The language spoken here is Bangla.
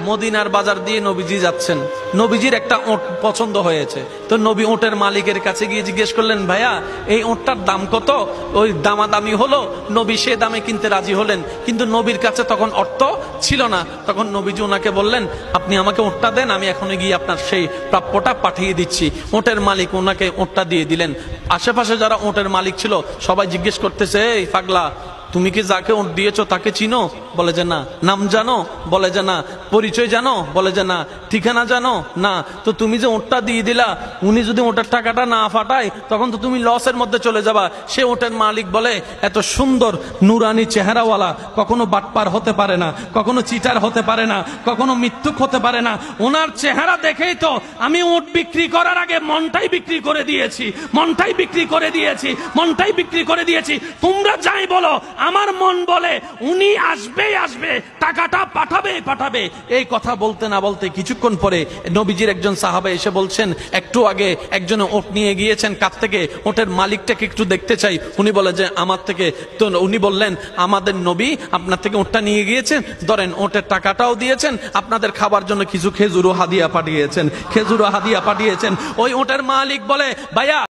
মদিনার বাজার দিয়ে নবীজি যাচ্ছেন, নবীজির একটা ওট পছন্দ হয়েছে। তো নবী ওটের মালিকের কাছে গিয়ে জিজ্ঞেস করলেন, ভাইয়া এই ওটটার দাম কত? ওই দামাদামি হলো, নবী সে দামে কিনতে রাজি হলেন, কিন্তু নবীর কাছে তখন অর্থ ছিল না। তখন নবীজি ওনাকে বললেন, আপনি আমাকে ওটটা দেন, আমি এখনই গিয়ে আপনার সেই প্রাপ্যটা পাঠিয়ে দিচ্ছি। ওটের মালিক ওনাকে ওটটা দিয়ে দিলেন। আশেপাশে যারা ওটের মালিক ছিল সবাই জিজ্ঞেস করতেছে, এই পাগলা, তুমি কি যাকে ওট দিয়েছো তাকে চিনো? বলে যে না। নাম জানো? বলে যে না। পরিচয় জানো? বলে যে না। ঠিকানা জানো? না। তো তুমি যে ওটটা দিয়ে দিলা, উনি যদি ওটার টাকাটা না ফাটায় তখন তো তুমি লসের মধ্যে চলে যাবা। সে ওটের মালিক বলে, এত সুন্দর নুরানি চেহারাওয়ালা কখনো বাটপার হতে পারে না, কখনো চিটার হতে পারে না, কখনো মৃত্যুক হতে পারে না। ওনার চেহারা দেখেই তো আমি ওট বিক্রি করার আগে মনটাই বিক্রি করে দিয়েছি, মনটাই বিক্রি করে দিয়েছি, মনটাই বিক্রি করে দিয়েছি। তোমরা যাই বলো, আমার মন বলে উনি আসবেই আসবে, টাকাটা পাঠাবেই পাঠাবে। এই কথা বলতে না বলতে কিছুক্ষণ পরে নবীজির একজন সাহাবা এসে বলছেন, একটু আগে একজনে ওট নিয়ে গিয়েছেন, কাছ থেকে ওটের মালিকটাকে একটু দেখতে চাই। উনি বলে যে আমার থেকে। তো উনি বললেন, আমাদের নবী আপনার থেকে ওটটা নিয়ে গিয়েছেন, ধরেন ওটের টাকাটাও দিয়েছেন, আপনাদের খাবার জন্য কিছু খেজুরও হাদিয়া পাঠিয়েছেন, খেজুরও হাদিয়া পাঠিয়েছেন। ওই ওটের মালিক বলে, ভাইয়া